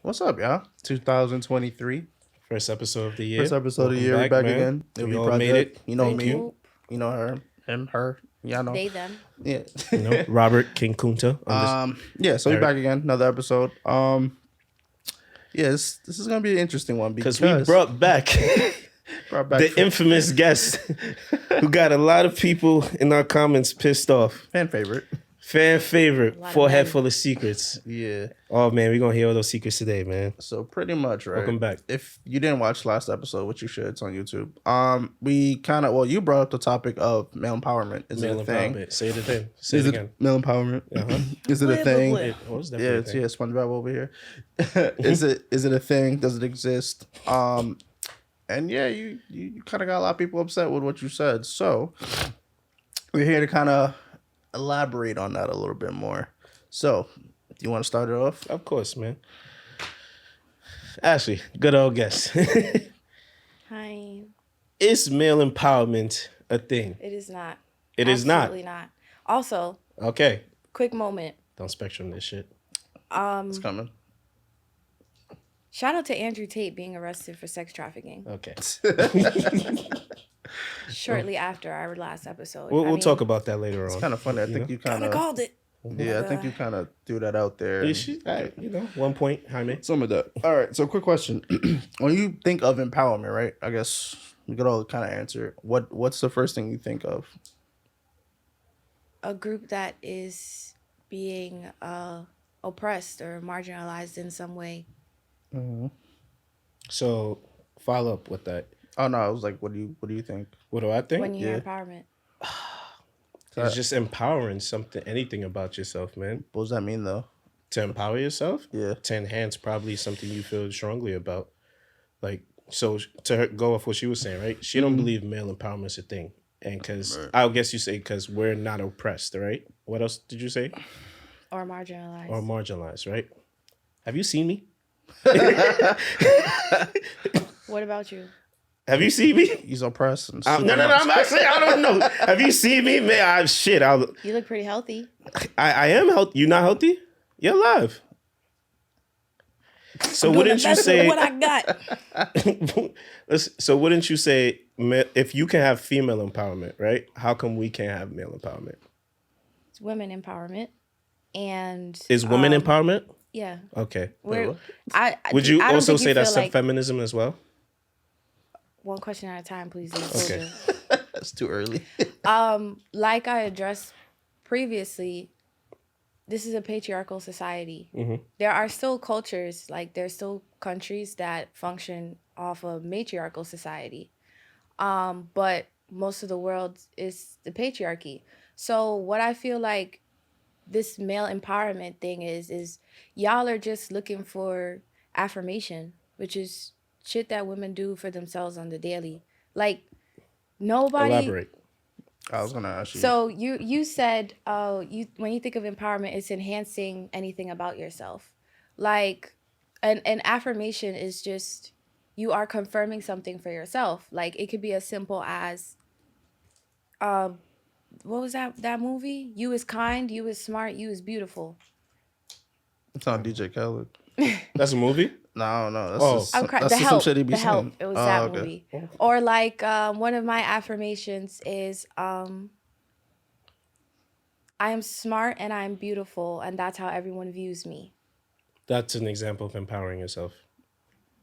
What's up, y'all? 2023. First episode of the year. First episode of the Welcome year. Back, back man. again. We Newbie all made Project. it. You know Thank me. you. You know her. Him, her. Y'all know. They, them. Yeah. Robert King Kunta. Yeah, so we're Eric. back again. Another episode. Yeah, this is gonna be an interesting one Because we brought back the infamous guest who got a lot of people in our comments pissed off. fan favorite. Fan favorite. lot of Forehead men. full of secrets. Yeah. Oh man, we're gonna hear all those secrets today, man. So pretty much, right? Welcome back. If you didn't watch last episode, which you should, it's on YouTube. We kind of you brought up the topic of male empowerment. Is Male it a thing? empowerment. Say it again. Say Is it it again. male empowerment? Uh-huh. Is it a thing? Oh, it's Yeah, definitely it's a thing. SpongeBob over here. Is it a thing? Does it exist? And yeah, you kind of got a lot of people upset with what you said. So we're here to kind of elaborate on that a little bit more. So, do you want to start it off? Of course, man. Ashley, good old guest. Hi. Is male empowerment a thing? It is not. It is not. Absolutely not. Also, Okay. quick moment. Don't spectrum this shit. It's coming. Shout out to Andrew Tate being arrested for sex trafficking Okay. shortly after our last episode. We'll talk about that later on. It's kind of funny. I think you kind Kind of of called it. yeah. I think you kind of threw that out there. You know, 1 point, Jaime. Some of that. All right. So, quick question: when you think of empowerment, right? I guess we could all kind of answer. What's the first thing you think of? A group that is being oppressed or marginalized in some way. So, follow up with that. Oh no, I was like, what do you think? What do I think? When you hear Yeah. empowerment. It's just empowering anything about yourself, man. What does that mean though? To empower yourself? Yeah. To enhance probably something you feel strongly about. Like, so go off what she was saying, right? She don't believe male empowerment is a thing. And because, I guess you say because we're not oppressed, right? What else did you say? Or marginalized. Or marginalized, right? Have you seen me? What about you? Have you seen me? He's oppressed. And No, I'm actually, I don't know. Have you seen me? Man, You look pretty healthy. I am healthy. You not healthy? You're alive. So wouldn't you say? What I got? So wouldn't you say if you can have female empowerment, right? How come we can't have male empowerment? It's women empowerment. And Is women empowerment? yeah. Okay. Would you also think say you that's feel some like feminism as well? one question at a time, please. Okay. That's too early. Like I addressed previously, this is a patriarchal society. Mm-hmm. There are still cultures, like there's still countries that function off of matriarchal society. But most of the world is the patriarchy. So what I feel like this male empowerment thing is y'all are just looking for affirmation, which is shit that women do for themselves on the daily. Like nobody. Elaborate. I was gonna ask you. So you said when you think of empowerment, it's enhancing anything about yourself. Like an affirmation is just you are confirming something for yourself. Like it could be as simple as what was that movie? You is kind, you is smart, you is beautiful. It's on DJ Khaled. That's a movie? No, that's Oh. just, I'm that's the just help. some shit he be The help. saying. It was that okay. movie. Or like one of my affirmations is I am smart and I am beautiful and that's how everyone views me. That's an example of empowering yourself.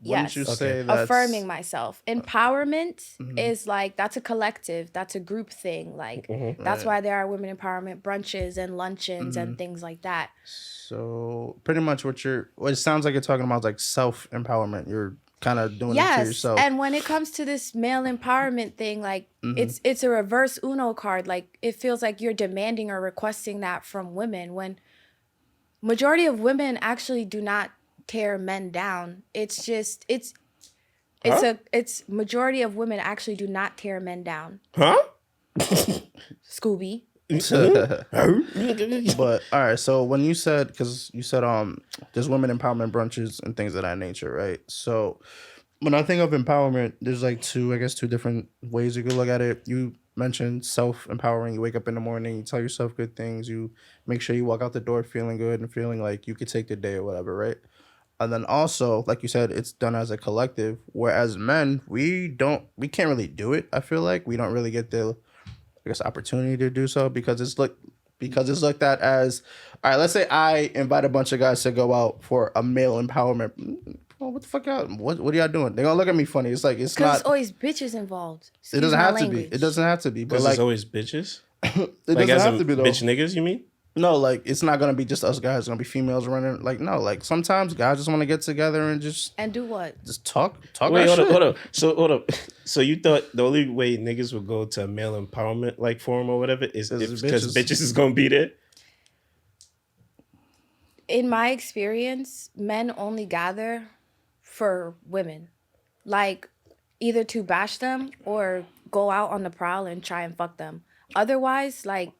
Wouldn't Yes. you say that's Affirming myself. Empowerment is like that's a collective, that's a group thing. Like that's why there are women empowerment brunches and luncheons and things like that. So pretty much what it sounds like you're talking about is like self-empowerment. You're kind of doing it to Yes, yourself. and when it comes to this male empowerment thing, like it's a reverse Uno card. Like it feels like you're demanding or requesting that from women when majority of women actually do not tear men down. It's just it's majority of women actually do not tear men down. Huh? Scooby. But all right, so when you said, because you said there's women empowerment brunches and things of that nature, right? So when I think of empowerment, there's like two different ways you could look at it. You mentioned self-empowering. You wake up in the morning, you tell yourself good things, you make sure you walk out the door feeling good and feeling like you could take the day or whatever, right? And then also, like you said, it's done as a collective. Whereas men, we can't really do it. I feel like we don't really get the, I guess, opportunity to do so because it's looked at as, all right. Let's say I invite a bunch of guys to go out for a male empowerment. Oh, what the fuck out? What are y'all doing? They're gonna look at me funny. It's like it's Because not. it's always bitches involved. It Excuse doesn't my have to be. language. It doesn't have to be. But Because like, there's always bitches. it Like doesn't as have in to be though. bitch niggas, you mean? No, like it's not gonna be just us guys. It's gonna be females running. Like no, like sometimes guys just want to get together and just And do what? talk. Wait, our hold up, shit. hold up. Hold up. So you thought the only way niggas would go to a male empowerment like forum or whatever is Is because bitches. bitches is gonna be there? In my experience, men only gather for women. Like either to bash them or go out on the prowl and try and fuck them. Otherwise, like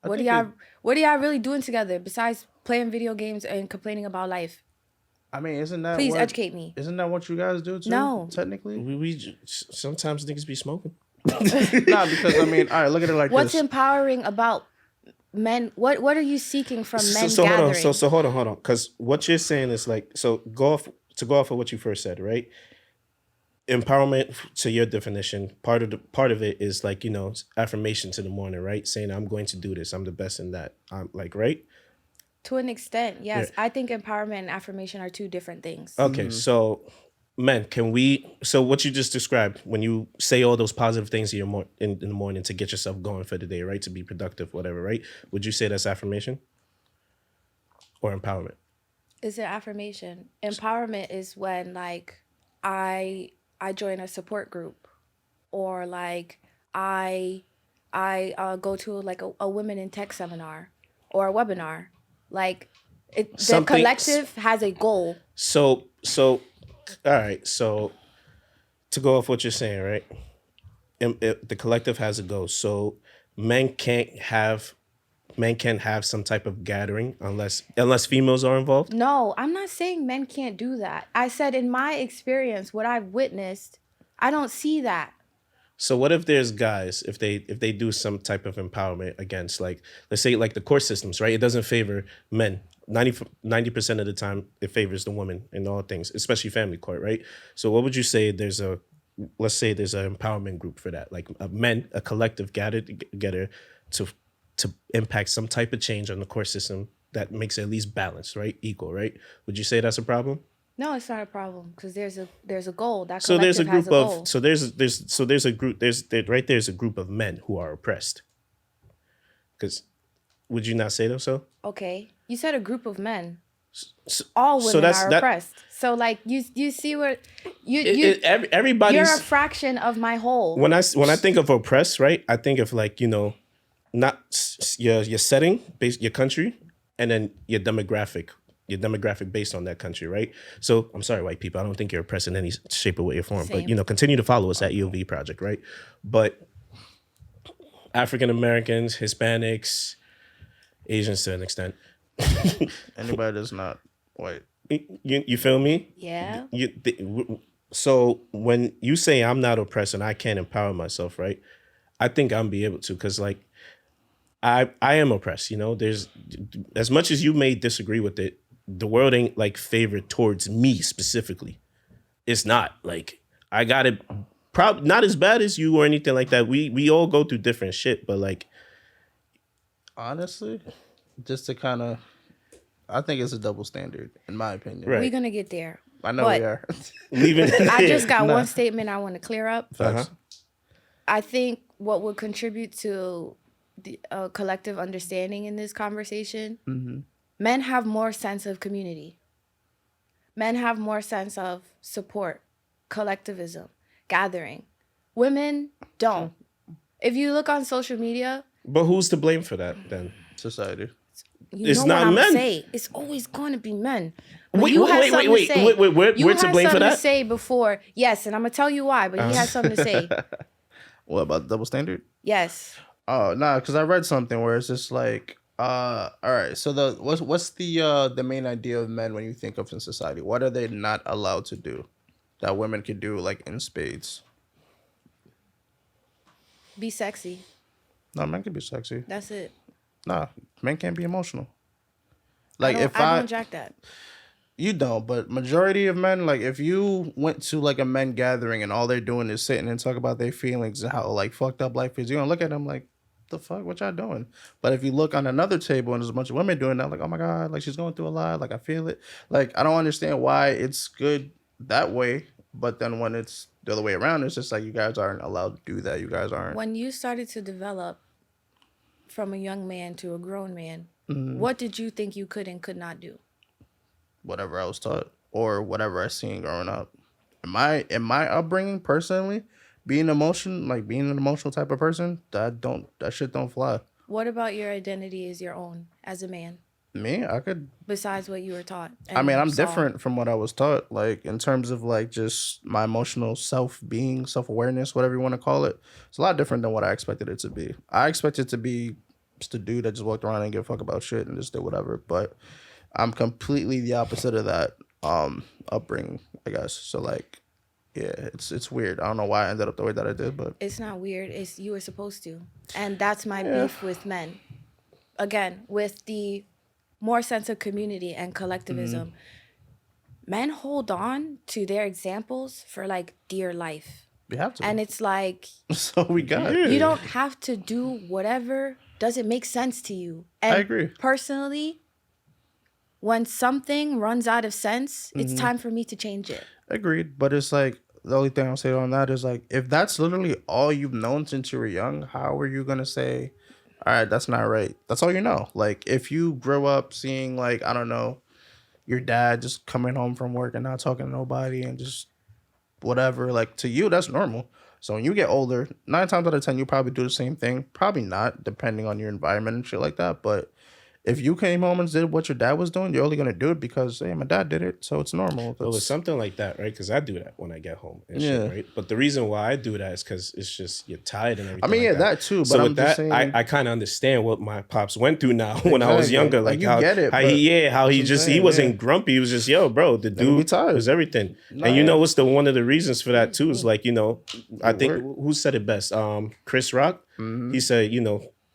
what think are y'all really doing together besides playing video games and complaining about life? I mean, isn't that Please what, educate me. Isn't that what you guys do too? No. Technically, Sometimes niggas be smoking. nah. Because I mean, all right, look at it like What's this. empowering about men? What are you seeking from men So hold gathering? on. So hold on. Because what you're saying is like, so go off of what you first said, right? Empowerment, to your definition, part of it is like, you know, affirmations in the morning, right? Saying I'm going to do this. I'm the best in that. I'm like, right? To an extent, yes. Yeah. I think empowerment and affirmation are two different things. Okay, so men, so what you just described, when you say all those positive things in the morning to get yourself going for the day, right? To be productive, whatever, right? Would you say that's affirmation or empowerment? Is it affirmation? Empowerment is when like I join a support group, or like I go to like a women in tech seminar or a webinar. Like the Something- collective has a goal. So all right, so to go off what you're saying, right? The collective has a goal. So men can't have some type of gathering unless females are involved. No, I'm not saying men can't do that. I said in my experience, what I've witnessed, I don't see that. So what if there's guys, if they do some type of empowerment against, like, let's say like the court systems, right? It doesn't favor men. 90% of the time it favors the woman in all things, especially family court, right? So what would you say let's say there's an empowerment group for that, like a collective gathered together to impact some type of change on the court system that makes it at least balanced, right? Equal, right? Would you say that's a problem? No, it's not a problem because there's a goal. That So there's a collective group has a goal. there's a group there's a group of men who are oppressed. Because would you not say so? Okay, you said a group of men. So, All so women that's- are that- oppressed. So like you see where you're everybody's a fraction of my whole. when I think of oppressed, right? I think of like, you know, not your setting, your country, and then your demographic based on that country, right? So I'm sorry, white people, I don't think you're oppressed in any shape or way or form, Same. but you know, continue to follow us at EOV Project, right? But African Americans, Hispanics, Asians to an extent, Anybody that's not white. you feel me? Yeah. So when you say I'm not oppressed and I can't empower myself, right? I think I'm be able to, because like I am oppressed. You know, there's, as much as you may disagree with it, the world ain't like favored towards me specifically. It's not like I got it. Probably not as bad as you or anything like that. We all go through different shit, but like Honestly, just to kind of, I think it's a double standard in my opinion. Right. We're gonna get there. I know But we are. leaving. I just got one statement I want to clear up. Uh-huh. I think what would contribute to the collective understanding in this conversation, men have more sense of community. Men have more sense of support, collectivism, gathering. Women don't. If you look on social media, But who's to blame for that then? Society. you It's know not what I'm men. Say. It's always going to be men. But Wait, you had wait, something wait, to say. wait, wait, we're You to had blame for something that? to say before. Yes, and I'm gonna tell you why. But he had something to say. What about double standard? Yes. Oh no, because I read something where it's just like, all right. So what's the main idea of men when you think of in society? What are they not allowed to do that women could do, like in spades? Be sexy. No, men can be sexy. That's it. Nah, men can't be emotional. Like I don't, if I don't jack that. You don't, but majority of men, like if you went to like a men gathering and all they're doing is sitting and talk about their feelings and how like fucked up life is, you're gonna look at them like, the fuck, what y'all doing? But if you look on another table and there's a bunch of women doing that, like, oh my god, like she's going through a lot, like I feel it. Like I don't understand why it's good that way, but then when it's the other way around, it's just like you guys aren't allowed to do that. You guys aren't. When you started to develop from a young man to a grown man, what did you think you could and could not do? Whatever I was taught or whatever I seen growing up. In my upbringing personally, being being an emotional type of person, that shit don't fly. What about your identity is your own as a man, Me, I could. besides what you were taught? I mean, I'm saw? different from what I was taught. Like in terms of like just my emotional self awareness, whatever you want to call it. It's a lot different than what I expected it to be. I expected it to be just a dude that just walked around and give a fuck about shit and just did whatever. But I'm completely the opposite of that upbringing, I guess. So like, yeah, it's weird. I don't know why I ended up the way that I did, but It's not weird. It's you were supposed to, and that's my Yeah. beef with men. Again, with the more sense of community and collectivism, men hold on to their examples for like dear life, we have to. and it's like So we got. Yeah. you don't have to do whatever doesn't make sense to you. And I agree. Personally, when something runs out of sense, it's time for me to change it. Agreed, but it's like the only thing I'll say on that is like if that's literally all you've known since you were young, how are you gonna say, all right, that's not right? That's all you know. Like if you grow up seeing like I don't know, your dad just coming home from work and not talking to nobody and just whatever, like to you that's normal. So when you get older, 9 times out of 10 you probably do the same thing. Probably not, depending on your environment and shit like that. But if you came home and did what your dad was doing, you're only gonna do it because hey, my dad did it, so it's normal. Well, That's, it's something like that, right? Because I do that when I get home and Yeah. shit, right? But the reason why I do that is because it's just you're tired and everything. I mean, like yeah, that too. But So I'm with just that, saying, I kind of understand what my pops went through now when I was Exactly. younger. Like, Like you how, get it, how but he how he that's what I'm just he saying, wasn't yeah. grumpy. He was just bro, the be dude tired. was everything. Nah, And you yeah. know what's the one of the reasons for that too is like I think work. who said it best? Chris Rock. Mm-hmm. He said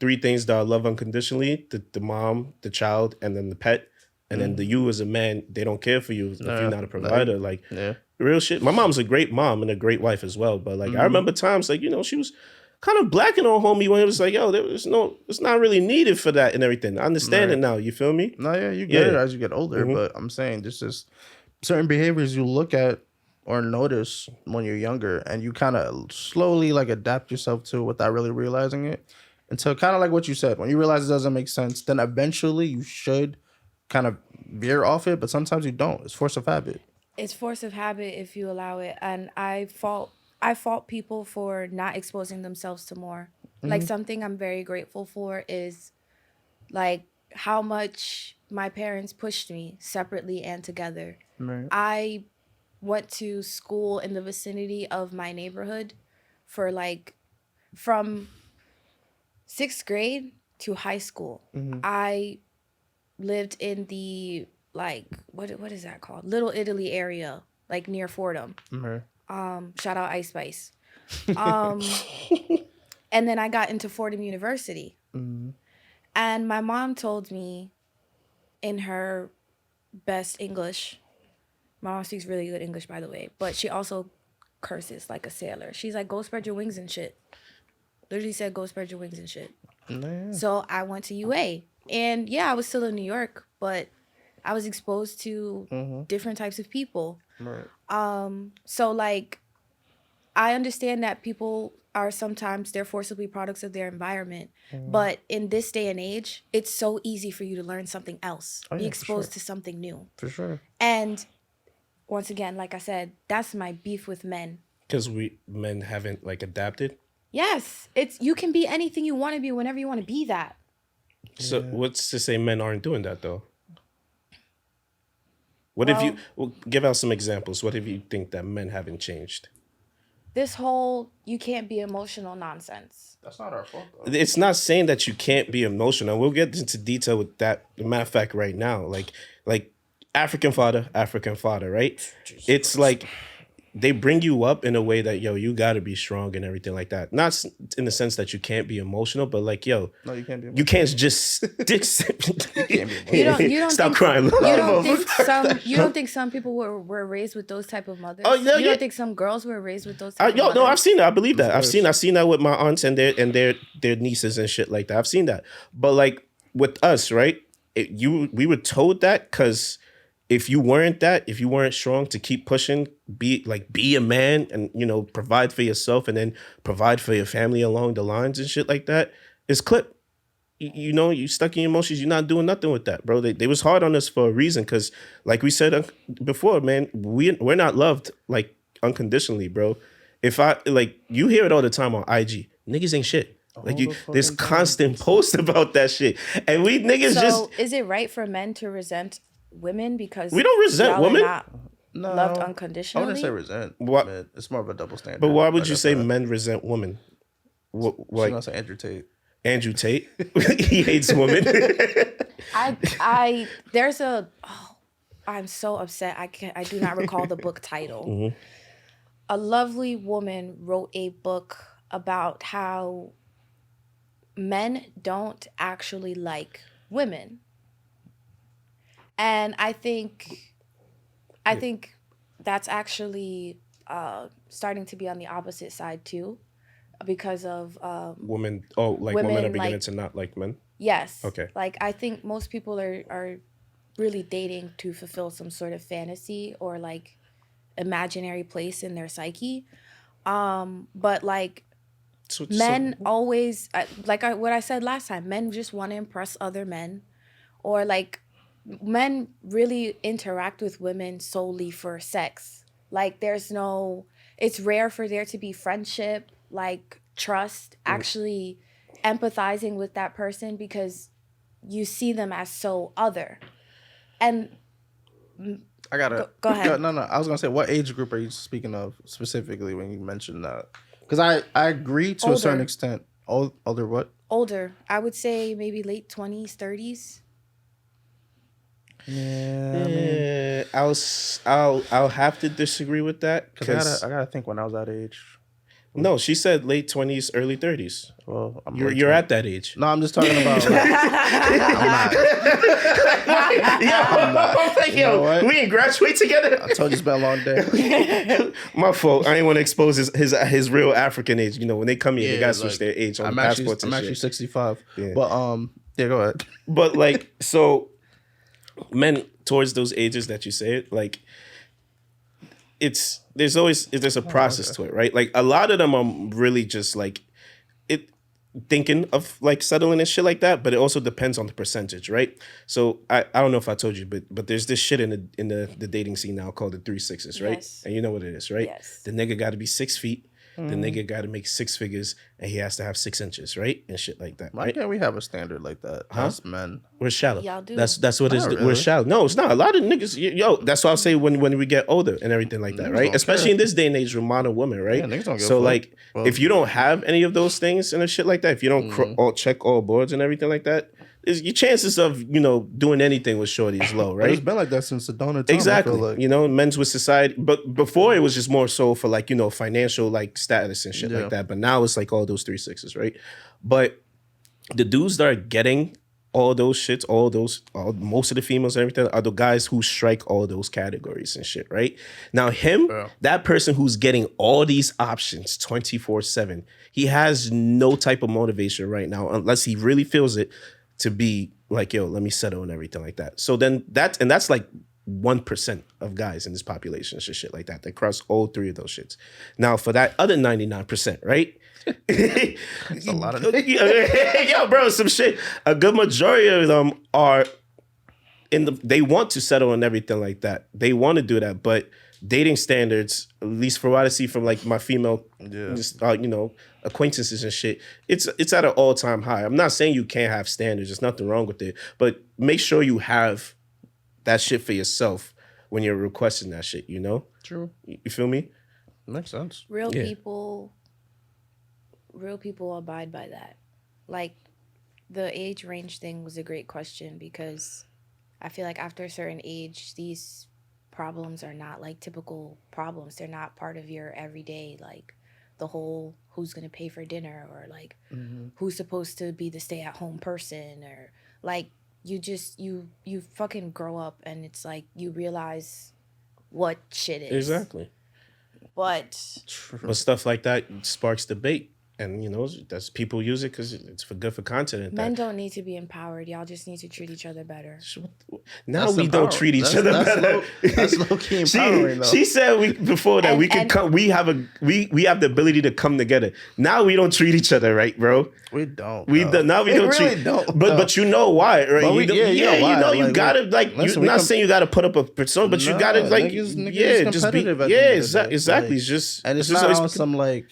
3 things that I love unconditionally: the mom, the child, and then the pet. And then the you as a man, they don't care for you if you're not a provider. Like Yeah. real shit. My mom's a great mom and a great wife as well. But like Mm-hmm. I remember times like, she was kind of blacking on homie when it was like, it's not really needed for that and everything. I understand it now. You feel me? No, yeah, you get it Yeah. as you get older, Mhm. but I'm saying this is certain behaviors you look at or notice when you're younger, and you kind of slowly like adapt yourself to without really realizing it. Until kind of like what you said, when you realize it doesn't make sense, then eventually you should kind of veer off it, but sometimes you don't. It's force of habit. It's force of habit if you allow it, and I fault people for not exposing themselves to more. Like something I'm very grateful for is like how much my parents pushed me separately and together. Right. I went to school in the vicinity of my neighborhood for like from 6th grade to high school. I lived in the like what is that called? Little Italy area, like near Fordham. Right. Shout out Ice Spice. And then I got into Fordham University. And my mom told me in her best English, my mom speaks really good English, by the way, but she also curses like a sailor. She's like, go spread your wings and shit. Literally said, go spread your wings and shit. Yeah. So I went to UA. And yeah, I was still in New York, but I was exposed to different types of people. Right. So like, I understand that people are sometimes they're forcibly products of their environment, but in this day and age, it's so easy for you to learn something else, Oh, be yeah, for exposed sure. to something new. For sure. And once again, like I said, that's my beef with men. Because we men haven't like adapted. Yes, it's you can be anything you want to be whenever you want to be that. So what's to say men aren't doing that though? What if you give out some examples? What if you think that men haven't changed? This whole you can't be emotional nonsense. That's not our fault, though. It's not saying that you can't be emotional. We'll get into detail with that. Matter of fact, right now, like African father, right? It's like they bring you up in a way that, yo, you got to be strong and everything like that. Not in the sense that you can't be emotional, but like, yo, No, you can't be. you can't just You don't stop think, crying. you don't think some people were raised with those type of mothers? Oh, yeah, you yeah. don't think some girls were raised with those type of Yo, mothers? no, I've seen that. I believe that. Of I've seen that with my aunts and their nieces and shit like that. I've seen that. But like with us, right? We were told that because if you weren't strong to keep pushing, be a man and, you know, provide for yourself and then provide for your family along the lines and shit like that, it's clip. You know, you stuck in your emotions. You're not doing nothing with that, bro. They was hard on us for a reason because, like we said before, man, we're not loved like unconditionally, bro. If you hear it all the time on IG, niggas ain't shit. Like there's constant posts about that shit, and we niggas So is it right for men to resent women because we don't resent y'all are women? not No, loved I unconditionally? wouldn't say resent. What? It's more of a double standard. But why would you I say said. men resent women? She's Like gonna say Andrew Tate. Andrew Tate, he hates women. I'm so upset. I do not recall the book title. Mm-hmm. A lovely woman wrote a book about how men don't actually like women. And I think that's actually starting to be on the opposite side too, because of Women are beginning like, to not like men. yes. Okay. Like I think most people are really dating to fulfill some sort of fantasy or like imaginary place in their psyche. But like men always what I said last time, men just want to impress other men, or like men really interact with women solely for sex. Like it's rare for there to be friendship, like trust, actually empathizing with that person because you see them as so other. And I gotta go ahead. No, I was gonna say, what age group are you speaking of specifically when you mentioned that? Because I agree to a certain Older. extent. Older what? Older. I would say maybe late 20s, 30s. Yeah, I mean, I'll have to disagree with that because I gotta think when I was that age. no, she said late 20s, early 30s. Well, You're at that age. No, I'm just talking about. I'm not. Yo, we ain't graduate together. I told you it's been a long day. My fault. I didn't want to expose his real African age. You know, when they come here, they gotta switch their age on the passports and I'm shit. actually 65. Yeah. But yeah, go ahead. But like, so men towards those ages that you say it, like there's a process to it, right? Like a lot of them are really just like it thinking of like settling and shit like that, but it also depends on the percentage, right? So I don't know if I told you, but there's this shit in the dating scene now called the 3-6s, right? Yes. And you know what it is, right? Yes. The nigga got to be 6 feet. The nigga got to make 6 figures, and he has to have 6 inches, right? And shit like that. Why Right? can't we have a standard like that? Us men. We're shallow. Y'all do. That's what it is. Not We're really. shallow. No, it's not. A lot of niggas, yo, that's why I say when we get older and everything like that, Niggas right? don't Especially care. in this day and age with modern women, right? Yeah, niggas don't give a so fuck. like, Well, if you don't have any of those things and shit like that, if you don't all check all boards and everything like that, your chances of doing anything with shorty is low, But it's right? been like that since the dawn of time. Exactly. I feel like. Men's with society. But before it was just more so for like, financial like status and shit Yeah. like that. But now it's like all those 3-6s, right? But the dudes that are getting all those shits, most of the females and everything are the guys who strike all those categories and shit, right? Now that person who's getting all these options 24/7, he has no type of motivation right now unless he really feels it to be like, yo, let me settle and everything like that. So then that's like 1% of guys in this population and shit like that. They cross all three of those shits. Now for that other 99%, right? It's a lot of Yo, bro, some shit. A good majority of them are they want to settle and everything like that. They want to do that, but dating standards, at least for what I see from like my female acquaintances and shit, it's at an all-time high. I'm not saying you can't have standards. There's nothing wrong with it, but make sure you have that shit for yourself when you're requesting that shit, True. You feel me? Makes sense. Real Yeah. people abide by that. Like the age range thing was a great question because I feel like after a certain age, these problems are not like typical problems. They're not part of your everyday, like the whole who's gonna pay for dinner, or like who's supposed to be the stay at home person, or like you just you fucking grow up and it's like you realize what shit is. Exactly. But But stuff like that sparks debate. And, that's people use it because it's good for content. And men that. don't need to be empowered. Y'all just need to treat each other better. Now That's we don't treat each other better. That's low key empowering, though. She said before that we can come. We have the ability to come together. Now we don't treat each other right, bro. We don't. Now we don't really treat. don't. But you know why, right? But You gotta listen, not saying you gotta put up a persona, but you gotta niggas just be competitive at the end of the day. exactly. Like, Just and it's just not always on some like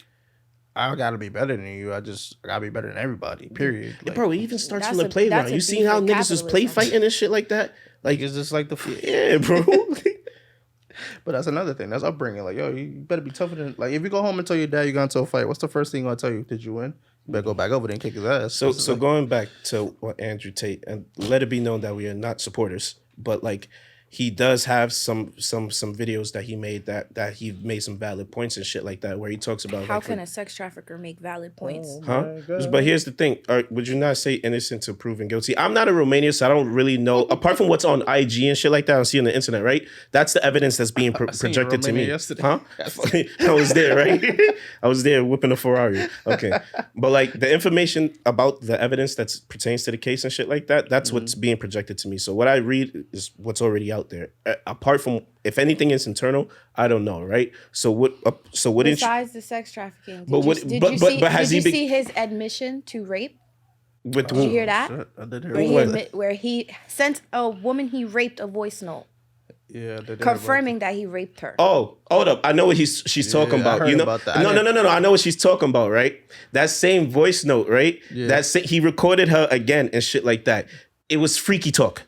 I gotta be better than you. I gotta be better than everybody. Period. Like, bro, it even starts That's from the a- playground. that's a You seen beef how with niggas was play capitalism. fighting and shit like that? Like, it's just like the. yeah, bro. But that's another thing. That's upbringing. Like, yo, you better be tougher than. Like, if you go home and tell your dad you're going to a fight, what's the first thing he's gonna tell you? Did you win? You better go back over there and kick his ass. So going back to what Andrew Tate, and let it be known that we are not supporters, but like he does have some videos that he made that he made some valid points and shit like that, where he talks about How like, can a sex trafficker make valid points? huh? But here's the thing: would you not say innocent to proven guilty? I'm not a Romanian, so I don't really know. Apart from what's on IG and shit like that, I see on the internet, right? That's the evidence that's being projected to me. Yesterday. Huh? I was there, right? I was there whipping a Ferrari. Okay, but like the information about the evidence that pertains to the case and shit like that, that's what's being projected to me. So what I read is what's already out there. Apart from if anything is internal, I don't know, right? So what? So what? Besides the sex trafficking, But what- but has he been- see his admission to rape? With Did you hear that? Shit, I did hear Where about that. where he sent a woman he raped a voice note Yeah, I did hear about confirming that he raped her. Oh, hold up. I know what she's talking I about. heard You know? about that. I No. didn't- I know what she's talking about, right? That same voice note, right? Yeah. He recorded her again and shit like that. It was freaky talk.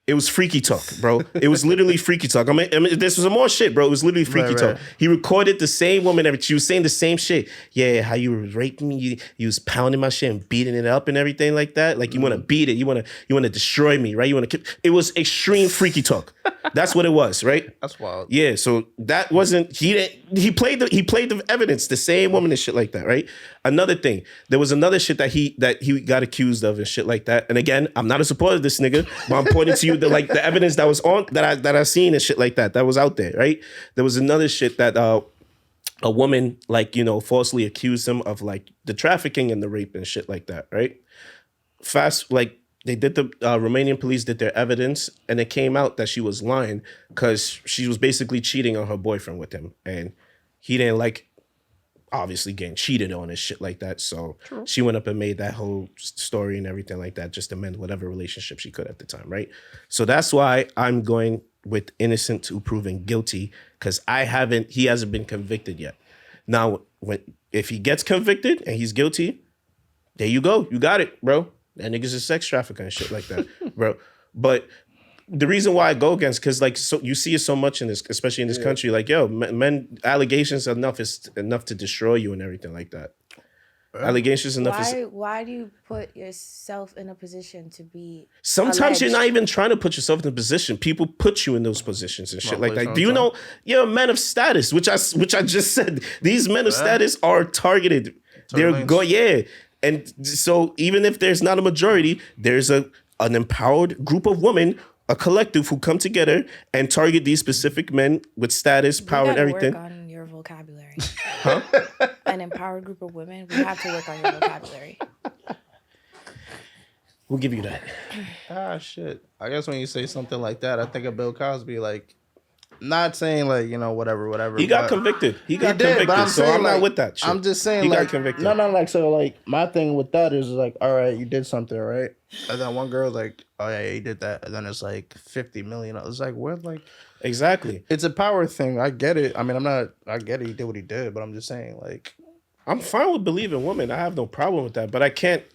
It was freaky talk, bro. It was literally freaky talk. I mean, this was some more shit, bro. It was literally freaky Right, talk. right. He recorded the same woman. She was saying the same shit. Yeah, how you was raping me. You was pounding my shit and beating it up and everything like that. Like you want to beat it. You want to destroy me, right? You want to. It was extreme freaky talk. That's what it was, right? That's wild. Yeah, so that wasn't he played the evidence, the same woman and shit like that, right? Another thing, there was another shit that he got accused of and shit like that. And again, I'm not a supporter of this nigga, but I'm pointing to you the evidence that was on that I seen and shit like that was out there, right? There was another shit that a woman falsely accused him of like the trafficking and the rape and shit like that, right? They did the Romanian police did their evidence, and it came out that she was lying because she was basically cheating on her boyfriend with him, and he didn't like obviously getting cheated on and shit like that. So she went up and made that whole story and everything like that just to mend whatever relationship she could at the time, right? So that's why I'm going with innocent to proven guilty because he hasn't been convicted yet. Now, if he gets convicted and he's guilty, there you go, you got it, bro. That nigga's a sex trafficker and shit like that, bro. But the reason why I go against, because like so you see it so much in this, especially in this country, like yo, men allegations is enough to destroy you and everything like that. Allegations enough is. Why do you put yourself in a position to be? Sometimes you're alleged? not even trying to put yourself in a position. People put you in those positions and shit Not like waste that. our Do you time. know you're men of status, which I just said. These men of status are targeted. They're Targeted. going, yeah. And so even if there's not a majority, there's an empowered group of women, a collective who come together and target these specific men with status, power, and We gotta everything. work on your vocabulary. An empowered group of women. We have to work on your vocabulary. We'll give you that. Ah, shit. I guess when you say something like that, I think of Bill Cosby, like, not saying, like, whatever. He got but- convicted. He got did, convicted. but I'm So saying, I'm not like, with that shit. I'm just saying, he like, got convicted. No, like, so, like, my thing with that is, like, all right, you did something, right? And then one girl's like, oh, yeah, you did that. And then it's, like, 50 million. It's like, where, like... Exactly. It's a power thing. I get it. I mean, I get it. He did what he did, but I'm just saying, like... I'm fine with believing women. I have no problem with that. But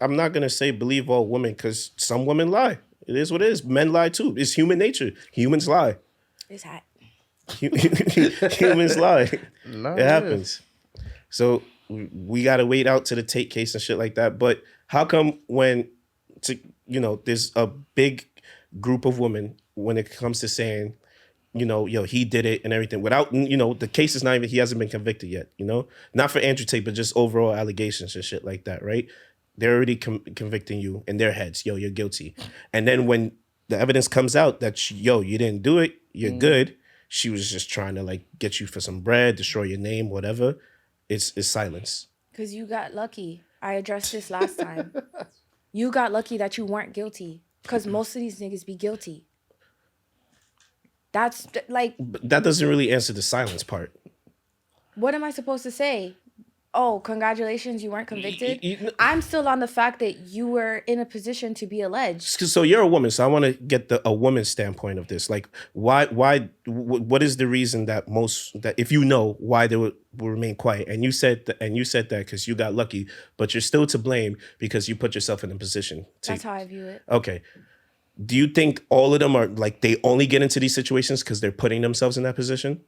I'm not going to say believe all women because some women lie. It is what it is. Men lie too. It's human nature. Humans lie. It's hot. Humans lie. No, It happens. So we got to wait out to the Tate case and shit like that. But how come there's a big group of women when it comes to saying yo, he did it and everything without, the case is not even, he hasn't been convicted yet, not for Andrew Tate, but just overall allegations and shit like that, right? They're already convicting you in their heads, yo, you're guilty. And then when the evidence comes out that, you didn't do it, you're good. She was just trying to like get you for some bread, destroy your name, whatever. It's silence. Because you got lucky. I addressed this last time. You got lucky that you weren't guilty. Because most of these niggas be guilty. That's like... But that doesn't really answer the silence part. What am I supposed to say? Oh, congratulations, you weren't convicted? I'm still on the fact that you were in a position to be alleged. So you're a woman, so I want to get a woman's standpoint of this. Like, what is the reason that if you know why they will remain quiet? And you said that because you got lucky, but you're still to blame because you put yourself in a position. That's how I view it. Okay. Do you think all of them are like, they only get into these situations because they're putting themselves in that position?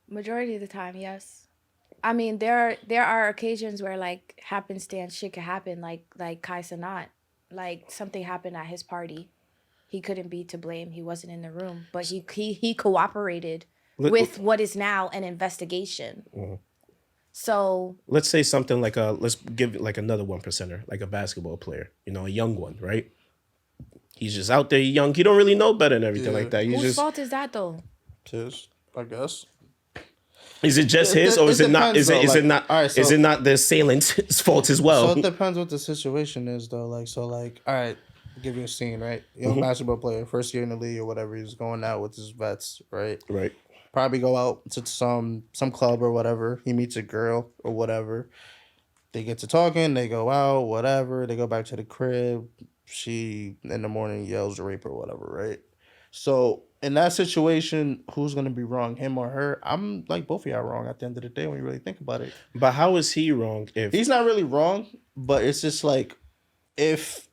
Majority of the time, yes. I mean, there are occasions where like happenstance shit could happen, like Kai Cenat. Like something happened at his party. He couldn't be to blame. He wasn't in the room, but he cooperated with what is now an investigation. Mm-hmm. So let's say something like let's give it like another 1%er, like a basketball player, a young one, right? He's just out there young. He don't really know better and everything like that. Whose fault is that though? His, I guess. Is it just his, or is it not? Is it not? Right, so, is it not the assailant's fault as well? So it depends what the situation is, though. Like, all right, I'll give you a scene, right? Young basketball player, first year in the league or whatever. He's going out with his vets, right? Right. Probably go out to some club or whatever. He meets a girl or whatever. They get to talking. They go out, whatever. They go back to the crib. She in the morning yells rape or whatever, right? So in that situation, who's going to be wrong, him or her? I'm like, both of y'all wrong at the end of the day when you really think about it. But how is he wrong if... He's not really wrong, but it's just like, if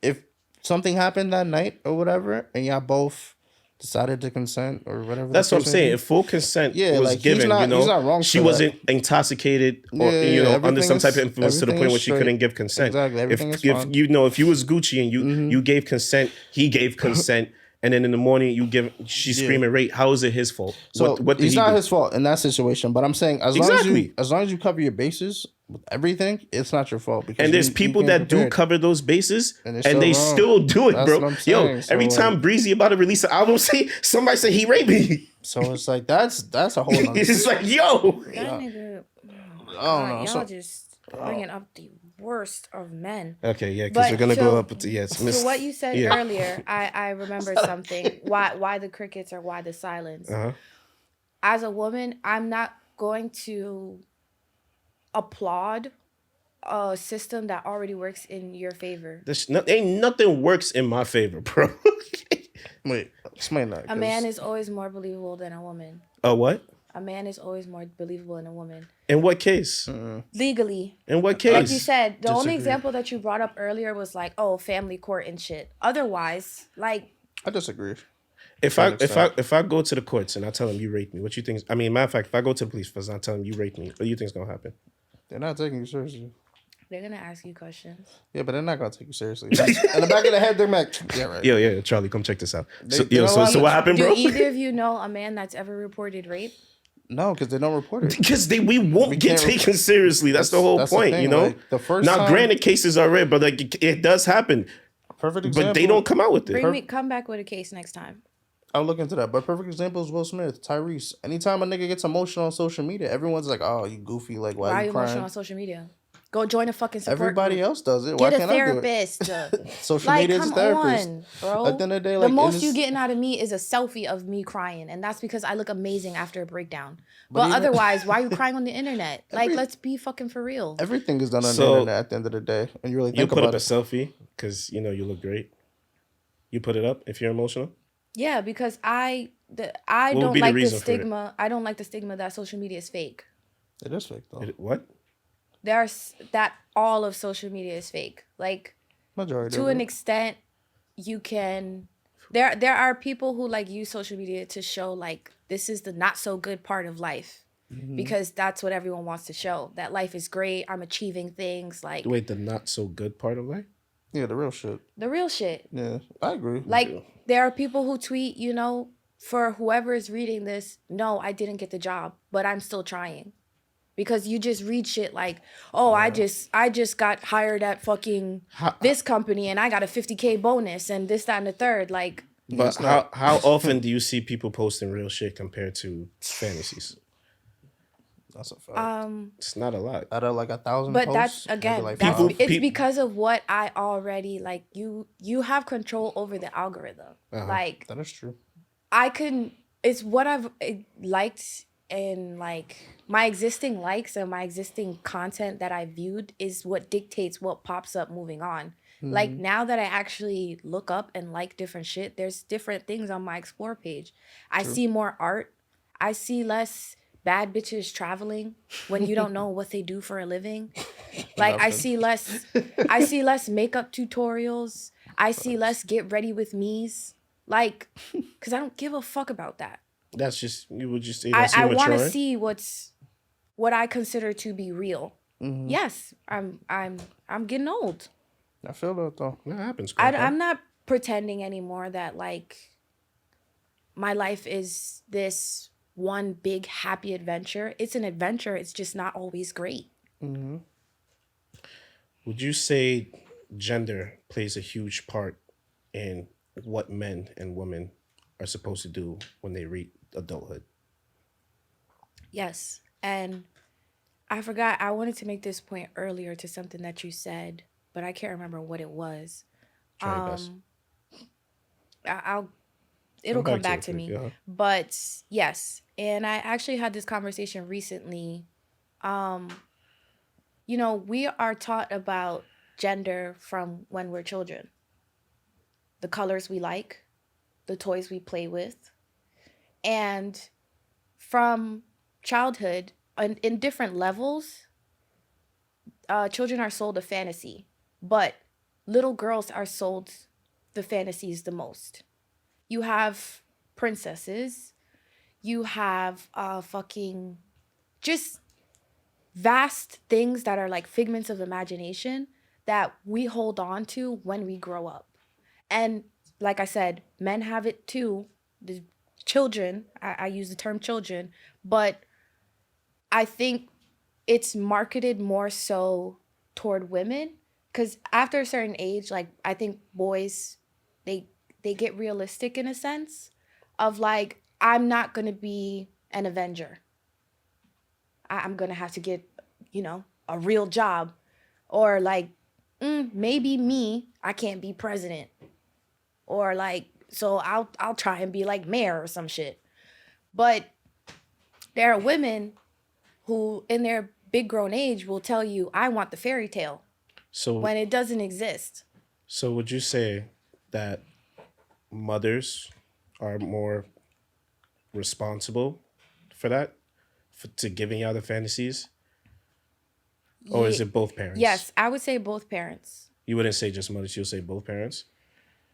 something happened that night or whatever, and y'all both decided to consent or whatever. That's what I'm saying. If full consent was like, given, he's not wrong. She wasn't intoxicated or, under some type of influence to the point where she couldn't give consent. Exactly. Everything is fine. If you was Gucci and you gave consent, he gave consent, and then in the morning she's screaming rape. How is it his fault? So what did it's he not do? his fault in that situation. But I'm saying as long as you cover your bases with everything, it's not your fault. Because and there's people that do cover those bases and they still do it, bro. Yo, every time Breezy about to release an album, somebody say he raped me. So it's like that's a whole other it's like, yo. That nigga, y'all just bringing up the worst of men. Okay, yeah, because we're gonna go up with So what you said earlier, I remember something. Why the crickets or why the silence? Uh-huh. As a woman, I'm not going to applaud a system that already works in your favor. Ain't nothing works in my favor, bro. Wait, explain that. A man is always more believable than a woman. What? A man is always more believable than a woman. In what case? Legally. In what case? Like you said, the only example that you brought up earlier was like, family court and shit. Otherwise, like... I disagree. If I go to the courts and I tell them you raped me, what you think? I mean, matter of fact, if I go to the police and I tell them you raped me, what do you think's gonna happen? They're not taking you seriously. They're gonna ask you questions. Yeah, but they're not gonna take you seriously. In the back of the head, they're like, yeah, right. Yeah, Charlie, come check this out. So what happened, bro? Do either of you know a man that's ever reported rape? No, because they don't report it. Because we won't get taken seriously. That's the whole point, you know? Like, the first now, time, granted, cases are rare, but like it does happen. Perfect example. But they don't come out with it. Come back with a case next time. I'll look into that. But perfect example is Will Smith, Tyrese. Anytime a nigga gets emotional on social media, everyone's like, oh, you goofy. Like, why are you crying? Emotional on social media? Go join a fucking support Everybody group. else does it. Get Why can't a therapist. I do it? Social media is a therapist. On, bro. At the end of the day, the most you getting out of me is a selfie of me crying. And that's because I look amazing after a breakdown. But otherwise, why are you crying on the internet? Like, let's be fucking for real. Everything is done on the internet at the end of the day. And you really think about it. You put up a selfie because, you look great. You put it up if you're emotional? Yeah, because I don't like the stigma. I don't like the stigma that social media is fake. It is fake, though. What? That all of social media is fake. Like, majority to an extent, you can... There are people who, like, use social media to show, like, this is the not so good part of life. Mm-hmm. Because that's what everyone wants to show. That life is great. I'm achieving things. Like... Wait, the not so good part of life? Yeah, the real shit. The real shit. Yeah, I agree. Like, there are people who tweet, for whoever is reading this, no, I didn't get the job, but I'm still trying. Because you just read shit like, oh, Yeah. I just got hired at fucking this company and I got a 50K bonus and this, that, and the third. Like, But It's not. how often do you see people posting real shit compared to fantasies? That's a fact. It's not a lot. Out of like 1,000 but posts, that's maybe again, like that's five. it's because of what I already like. You have control over the algorithm. Like, That is true. I couldn't. It's what I've liked, and like my existing likes and my existing content that I viewed is what dictates what pops up moving on. Like now that I actually look up and like different shit, there's different things on my explore page. I see more art. I see less bad bitches traveling when you don't know what they do for a living. Like I see less makeup tutorials. I see less get ready with me's. Like, cause I don't give a fuck about that. That's just you would just say that's I want to immature. see what I consider to be real. Yes, I'm getting old. I feel that though. That happens. I'm not pretending anymore that like my life is this one big happy adventure. It's an adventure. It's just not always great. Would you say gender plays a huge part in what men and women are supposed to do when they reach adulthood? Yes. And I forgot, I wanted to make this point earlier to something that you said, but I can't remember what it was. Try your best. It'll come back it, to me. yeah. But yes, and I actually had this conversation recently. You know, we are taught about gender from when we're children. The colors we like, the toys we play with. And from childhood, in different levels, children are sold a fantasy, but little girls are sold the fantasies the most. You have princesses, you have fucking just vast things that are like figments of imagination that we hold on to when we grow up. And like I said, men have it too. The children, I use the term children, but I think it's marketed more so toward women because after a certain age, like I think boys, they get realistic in a sense of like, I'm not going to be an Avenger. I'm going to have to get, you know, a real job. Or like, maybe me, I can't be president. Or like, so I'll try and be like mayor or some shit. But there are women who in their big grown age will tell you, I want the fairy tale So when it doesn't exist. So would you say that mothers are more responsible for that, to giving out the fantasies? Or is it both parents? Yes, I would say both parents. You wouldn't say just mothers, you'll say both parents?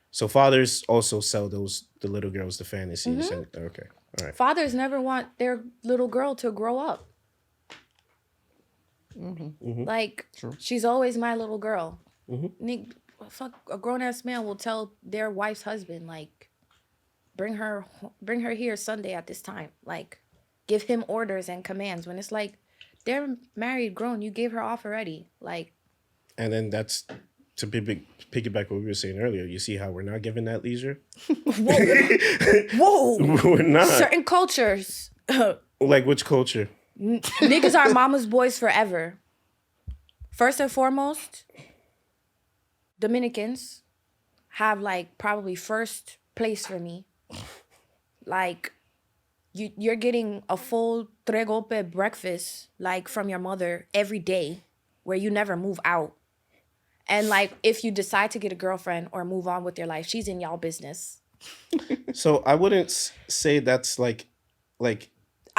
So fathers also sell the little girls the fantasies. And okay, all right. Fathers never want their little girl to grow up. Like, she's always my little girl. Fuck, a grown-ass man will tell their wife's husband, like, bring her here Sunday at this time. Like, give him orders and commands. When it's like, they're married, grown, you gave her off already. Like, And then that's to piggyback what we were saying earlier. You see how we're not given that leisure? whoa! We're not. Certain cultures, Like which culture? niggas are mama's boys forever. First and foremost, Dominicans have like probably first place for me. Like, you're getting a full tres golpe breakfast like from your mother every day, where you never move out. And like, if you decide to get a girlfriend or move on with your life, she's in y'all business. So I wouldn't say that's like.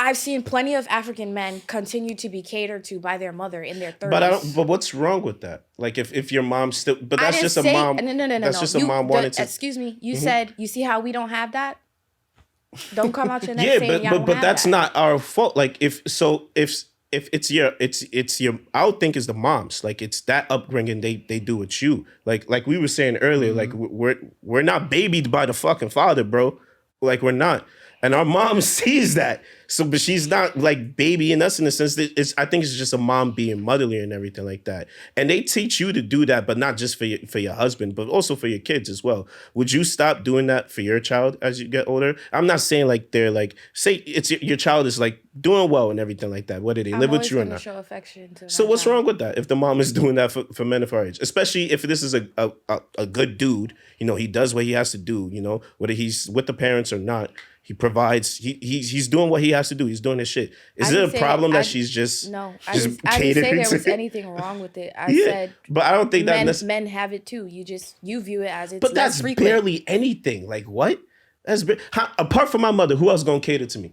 I've seen plenty of African men continue to be catered to by their mother in their 30s. But what's wrong with that? Like if your mom still, but I that's didn't just a say, mom. No. That's just a mom wanted to. Excuse me. You said, you see how we don't have that? Don't come out your neck saying Yeah, y'all don't but have that's that. not our fault. Like if it's your I would think it's the moms. Like it's that upbringing they do with you. Like we were saying earlier, like we're not babied by the fucking father, bro. Like we're not. And our mom sees that. So, but she's not like babying us in the sense that I think it's just a mom being motherly and everything like that. And they teach you to do that, but not just for your husband, but also for your kids as well. Would you stop doing that for your child as you get older? I'm not saying like they're like, say it's your child is like doing well and everything like that, whether they live with you or not. Show affection to So my what's child. wrong with that? If the mom is doing that for men of our age, especially if this is a good dude, you know, he does what he has to do, you know, whether he's with the parents or not, he provides. He's doing what he has to do. He's doing his shit. Is it a problem that she's just no? I just didn't say there catering was to- anything wrong with it. I Yeah, said, but I don't think that men have it too. You view it as it's But less that's frequent. barely anything. Like what? Apart from my mother, who else gonna cater to me?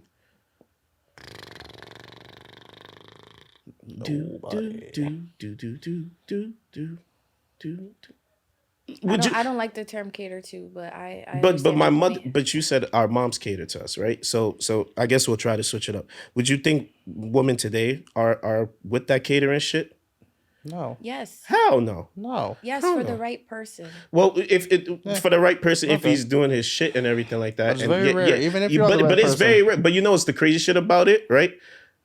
I don't like the term cater to, but I But understand my your mother, point. but you said our moms cater to us, right? So I guess we'll try to switch it up. Would you think women today are with that catering shit? No. Yes. Hell no. No. Yes, Hell for no. the right person. Well, if for the right person, if Okay. he's doing his shit and everything like that, It's and very rare, even if you're the right but it's person. very rare. But you know, it's the crazy shit about it, right?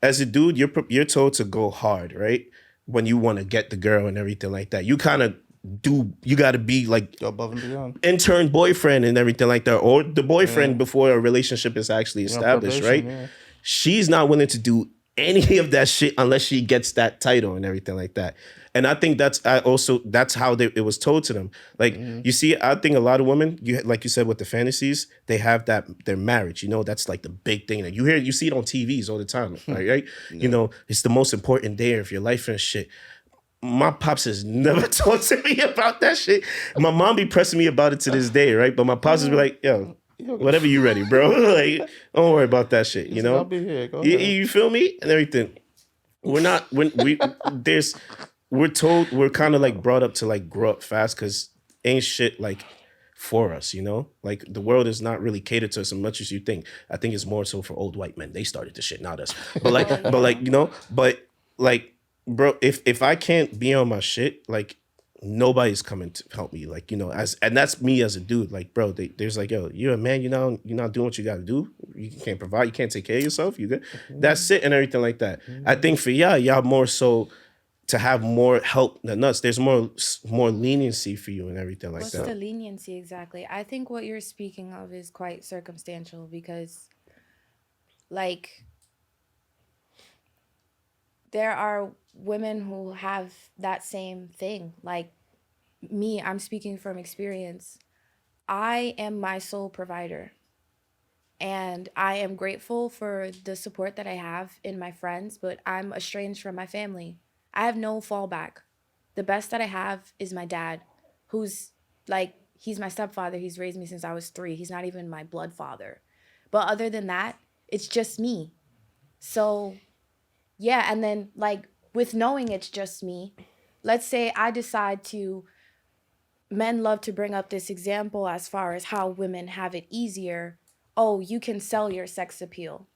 As a dude, you're told to go hard, right? When you want to get the girl and everything like that, you kind of you got to be like Go above and beyond. intern boyfriend and everything like that, or the boyfriend before a relationship is actually established, right? probation, yeah. She's not willing to do any of that shit unless she gets that title and everything like that. And I think that's how it was told to them. Like you see, I think a lot of women, like you said with the fantasies, they have that their marriage. You know, that's like the big thing that you see it on TVs all the time, right? You know, it's the most important day of your life and shit. My pops has never talked to me about that shit. My mom be pressing me about it to this day, right? But my pops is be like, yo, whatever you ready, bro. Like, don't worry about that shit, you know? I'll be here. Go You, ahead. you feel me? And everything. We're told, we're kind of like brought up to like grow up fast because ain't shit like for us, you know? Like the world is not really catered to us as much as you think. I think it's more so for old white men. They started the shit, not us. But like, you know, but like, bro, if I can't be on my shit, like nobody's coming to help me. Like, you know, and that's me as a dude. Like, bro, there's like, yo, you're a man, you're not doing what you gotta do. You can't provide, you can't take care of yourself. You good? That's it and everything like that. I think for y'all more so to have more help than us. There's more leniency for you and everything like What's that. the leniency exactly? I think what you're speaking of is quite circumstantial because, like, there are women who have that same thing. Like me, I'm speaking from experience. I am my sole provider. And I am grateful for the support that I have in my friends, but I'm estranged from my family. I have no fallback. The best that I have is my dad, who's like, he's my stepfather. He's raised me since I was 3. He's not even my blood father. But other than that, it's just me. So, yeah. And then, like, with knowing it's just me, let's say I decide to, men love to bring up this example as far as how women have it easier. Oh, you can sell your sex appeal.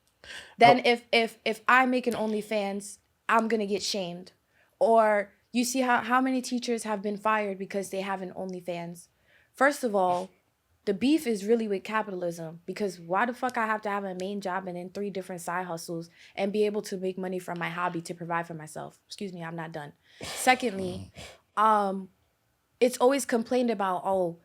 Then if I make an OnlyFans, I'm going to get shamed. Or you see how many teachers have been fired because they have an OnlyFans. First of all, the beef is really with capitalism because why the fuck I have to have a main job and then 3 different side hustles and be able to make money from my hobby to provide for myself? Excuse me, I'm not done. Secondly, it's always complained about, oh,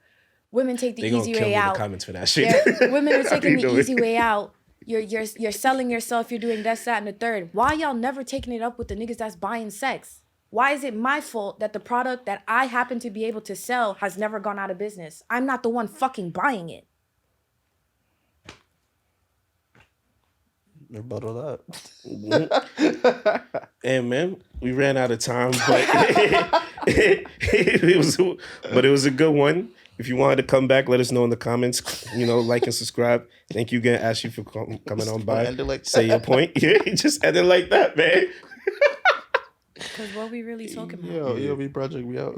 women take the They gonna easy kill way me in the out. comments for that shit. Women are taking the know it. easy way out. You're selling yourself. You're doing this, that, and the third. Why y'all never taking it up with the niggas that's buying sex? Why is it my fault that the product that I happen to be able to sell has never gone out of business? I'm not the one fucking buying it. Rebuttal that. And man, we ran out of time, but it was a good one. If you wanted to come back, let us know in the comments. You know, like and subscribe. Thank you again, Ashley, for coming on by. End it like Say your point. Yeah, just end it like that, man. Because what we really talking about? Yo, EOB Project, we out.